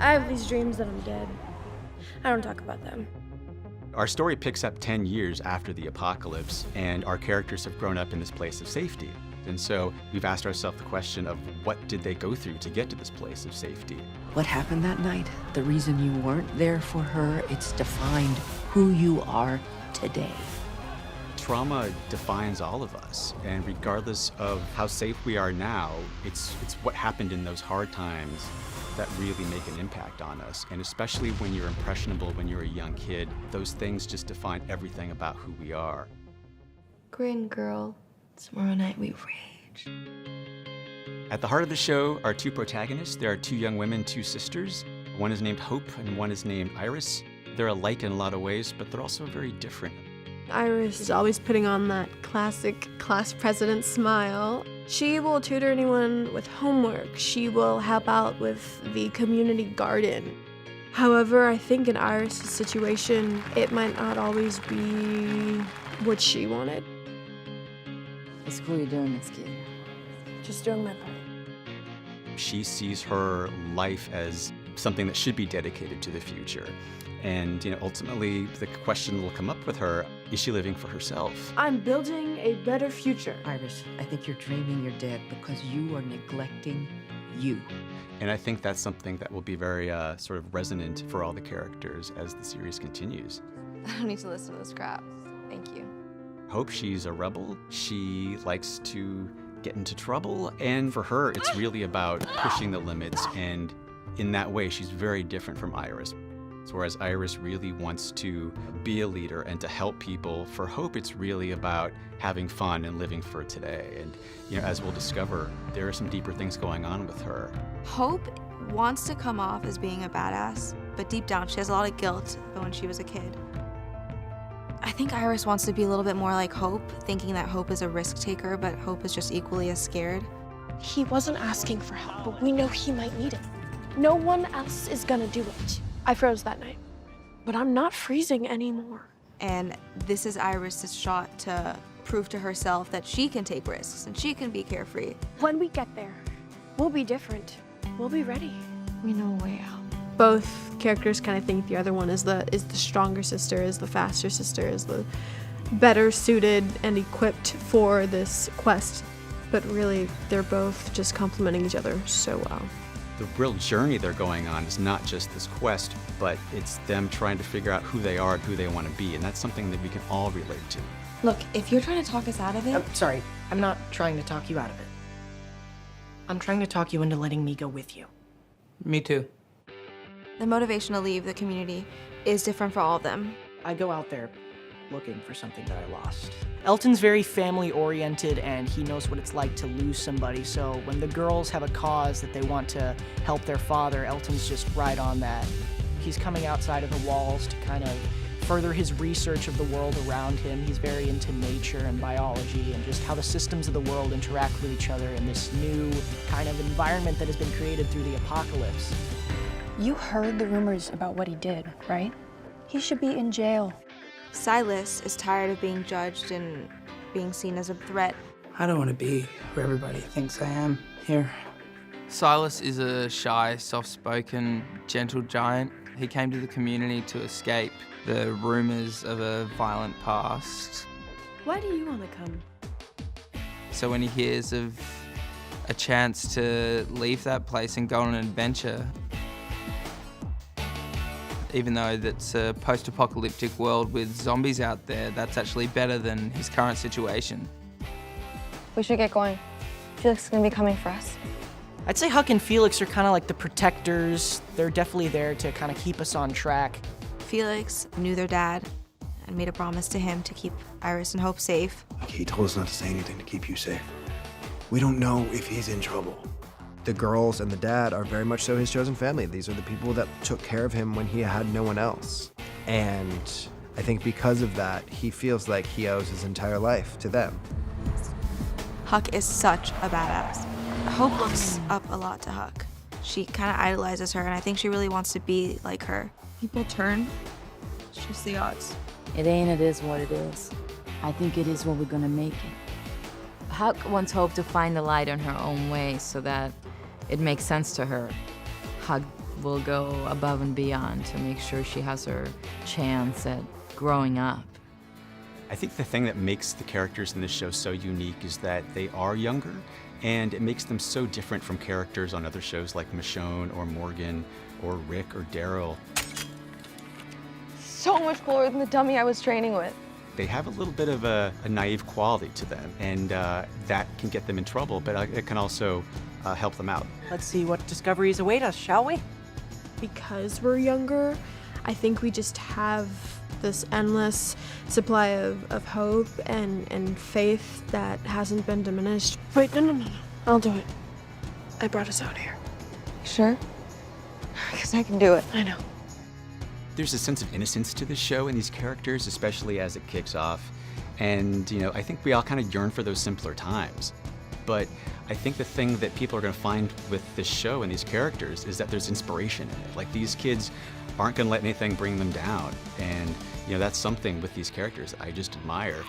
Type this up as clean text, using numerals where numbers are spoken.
I have these dreams that I'm dead. I don't talk about them. Our story picks up 10 years after the apocalypse, and our characters have grown up in this place of safety. And so we've asked ourselves the question of what did they go through to get to this place of safety? What happened that night? The reason you weren't there for her, it's defined who you are today. Trauma defines all of us, and regardless of how safe we are now, it's what happened in those hard times that really make an impact on us. And especially when you're impressionable, when you're a young kid, those things just define everything about who we are. Grin, girl. Tomorrow night we rage. At the heart of the show are two protagonists. There are two young women, two sisters. One is named Hope and one is named Iris. They're alike in a lot of ways, but they're also very different. Iris is always putting on that classic class president smile. She will tutor anyone with homework. She will help out with the community garden. However, I think in Iris' situation, it might not always be what she wanted. It's cool you're doing this, kid. Just doing my part. She sees her life as something that should be dedicated to the future. And ultimately, the question will come up with her, is she living for herself? I'm building a better future. Iris, I think you're dreaming you're dead because you are neglecting you. And I think that's something that will be very sort of resonant for all the characters as the series continues. I don't need to listen to this crap. Thank you. Hope, she's a rebel. She likes to get into trouble. And for her, it's really about pushing the limits. And in that way, she's very different from Iris. Whereas Iris really wants to be a leader and to help people, for Hope, it's really about having fun and living for today. And as we'll discover, there are some deeper things going on with her. Hope wants to come off as being a badass, but deep down she has a lot of guilt about when she was a kid. I think Iris wants to be a little bit more like Hope, thinking that Hope is a risk taker, but Hope is just equally as scared. He wasn't asking for help, but we know he might need it. No one else is gonna do it. I froze that night, but I'm not freezing anymore. And this is Iris' shot to prove to herself that she can take risks and she can be carefree. When we get there, we'll be different. We'll be ready. We know a way out. Both characters kind of think the other one is the stronger sister, is the faster sister, is the better suited and equipped for this quest. But really, they're both just complementing each other so well. The real journey they're going on is not just this quest, but it's them trying to figure out who they are and who they want to be, and that's something that we can all relate to. Look, if you're trying to talk us out of it... Sorry, I'm not trying to talk you out of it. I'm trying to talk you into letting me go with you. Me too. The motivation to leave the community is different for all of them. I go out there looking for something that I lost. Elton's very family-oriented, and he knows what it's like to lose somebody, so when the girls have a cause that they want to help their father, Elton's just right on that. He's coming outside of the walls to kind of further his research of the world around him. He's very into nature and biology and just how the systems of the world interact with each other in this new kind of environment that has been created through the apocalypse. You heard the rumors about what he did, right? He should be in jail. Silas is tired of being judged and being seen as a threat. I don't want to be who everybody thinks I am here. Silas is a shy, soft-spoken, gentle giant. He came to the community to escape the rumors of a violent past. Why do you want to come? So when he hears of a chance to leave that place and go on an adventure, even though that's a post-apocalyptic world with zombies out there, that's actually better than his current situation. We should get going. Felix is gonna be coming for us. I'd say Huck and Felix are kind of like the protectors. They're definitely there to kind of keep us on track. Felix knew their dad and made a promise to him to keep Iris and Hope safe. He told us not to say anything to keep you safe. We don't know if he's in trouble. The girls and the dad are very much so his chosen family. These are the people that took care of him when he had no one else. And I think because of that, he feels like he owes his entire life to them. Huck is such a badass. Hope looks up a lot to Huck. She kind of idolizes her, and I think she really wants to be like her. People turn. It's just the odds. It ain't, it is what it is. I think it is what we're gonna make it. Huck wants Hope to find the light in her own way so that it makes sense to her. Huck will go above and beyond to make sure she has her chance at growing up. I think the thing that makes the characters in this show so unique is that they are younger, and it makes them so different from characters on other shows like Michonne or Morgan or Rick or Daryl. So much cooler than the dummy I was training with. They have a little bit of a naive quality to them, and that can get them in trouble, but it can also help them out. Let's see what discoveries await us, shall we? Because we're younger, I think we just have this endless supply of hope and faith that hasn't been diminished. Wait, no. I'll do it. I brought us out here. Sure? Because I can do it. I know. There's a sense of innocence to this show and these characters, especially as it kicks off. And, I think we all kind of yearn for those simpler times. But I think the thing that people are going to find with this show and these characters is that there's inspiration in it. Like, these kids aren't going to let anything bring them down. And, that's something with these characters I just admire.